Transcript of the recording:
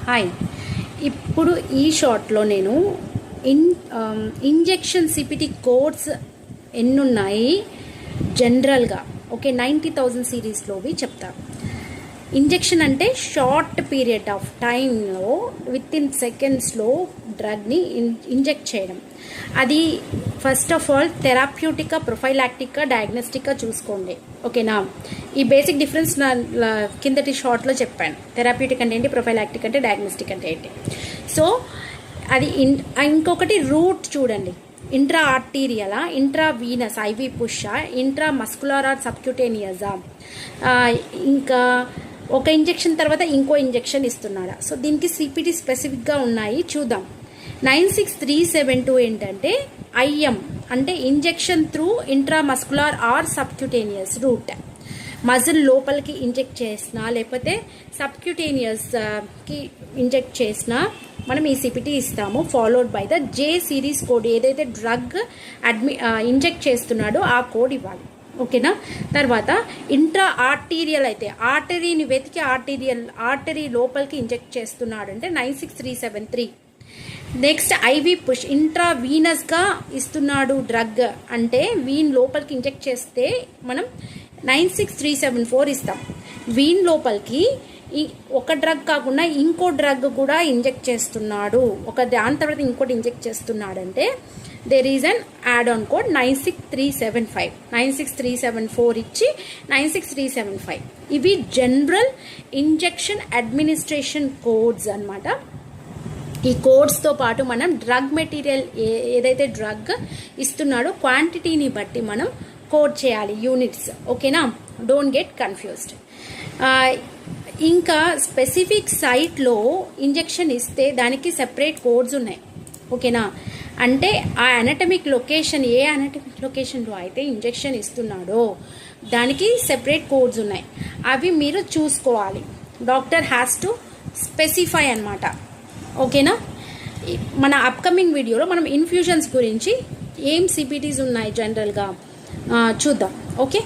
Hi. ఇప్పుడు ఈ షార్ట్లో నేను ఇంజెక్షన్ సిపిటి కోడ్స్ ఎన్నున్నాయి జనరల్గా, ఓకే, 90,000 సిరీస్లోవి చెప్తా. ఇంజెక్షన్ అంటే షార్ట్ పీరియడ్ ఆఫ్ టైంలో విత్ ఇన్ సెకండ్స్లో డ్రగ్ని ఇంజెక్ట్ చేయడం. అది ఫస్ట్ ఆఫ్ ఆల్ థెరాప్యూటికా, ప్రొఫైలాక్టికా, డయాగ్నోస్టికా చూసుకోండి, ఓకేనా. ఈ బేసిక్ డిఫరెన్స్ నా కిందటి షార్ట్లో చెప్పాను. థెరాప్యూటిక్ అంటే ఏంటి, ప్రొఫైలాక్టిక్ అంటే, డయాగ్నోస్టిక్ అంటే ఏంటి. సో అది ఇంకొకటి రూట్ చూడండి. ఇంట్రా ఆర్టీరియలా, ఇంట్రా వీనస్ ఐవి పుషా, ఇంట్రా మస్కులర్ ఆర్ సబ్క్యూటేనియసా, ఇంకా ఒక ఇంజెక్షన్ తర్వాత ఇంకో ఇంజెక్షన్ ఇస్తున్నాడా. సో దీనికి సిపిటి స్పెసిఫిక్గా ఉన్నాయి, చూద్దాం. 96372 ఏంటంటే ఐఎం అంటే injection through intramuscular or subcutaneous route. Muscle లోపలికి ఇంజెక్ట్ చేసినా లేకపోతే సబ్క్యూటేనియస్కి ఇంజెక్ట్ చేసినా మనం ఈ సిపిటి ఇస్తాము. Followed by the J series code, ఏదైతే డ్రగ్ ఇంజెక్ట్ చేస్తున్నాడో ఆ కోడ్ ఇవ్వాలి, ఓకేనా. తర్వాత ఇంట్రా ఆర్టీరియల్ అయితే ఆర్టరీని వెతికి ఆర్టరీ లోపలికి ఇంజెక్ట్ చేస్తున్నాడు అంటే 96373. నెక్స్ట్ ఐవి పుష్, ఇంట్రా వీనస్గా ఇస్తున్నాడు డ్రగ్ అంటే వీన్ లోపలికి ఇంజెక్ట్ చేస్తే మనం 96374 ఇస్తాం. వీన్ లోపలికి ఒక డ్రగ్ కాకుండా ఇంకో డ్రగ్ కూడా ఇంజెక్ట్ చేస్తున్నాడు, ఒక దాని తర్వాత ఇంకోటి ఇంజెక్ట్ చేస్తున్నాడు అంటే there is an add on code 96375. 96374 ఇచ్చి 96375. ఇవి జనరల్ ఇంజెక్షన్ అడ్మినిస్ట్రేషన్ కోడ్స్ అన్నమాట. ఈ కోడ్స్తో పాటు మనం డ్రగ్ మెటీరియల్ ఏదైతే డ్రగ్ ఇస్తున్నాడో క్వాంటిటీని బట్టి మనం కోడ్ చేయాలి, యూనిట్స్, ఓకేనా. Don't get confused. ఇంకా స్పెసిఫిక్ సైట్లో ఇంజెక్షన్ ఇస్తే దానికి సెపరేట్ కోడ్స్ ఉన్నాయి, ఓకేనా. అంటే ఆ అనటమిక్ లొకేషన్, ఏ అనటమిక్ లొకేషన్లో అయితే ఇంజెక్షన్ ఇస్తున్నాడో దానికి సెపరేట్ కోడ్స్ ఉన్నాయి. అవి మీరు చూసుకోవాలి. డాక్టర్ హ్యాస్ టు స్పెసిఫై అన్నమాట, ఓకేనా. మన అప్కమింగ్ వీడియోలో మనం ఇన్ఫ్యూజన్స్ గురించి ఏం సిపిటీస్ ఉన్నాయి జనరల్గా చూద్దాం, ఓకే.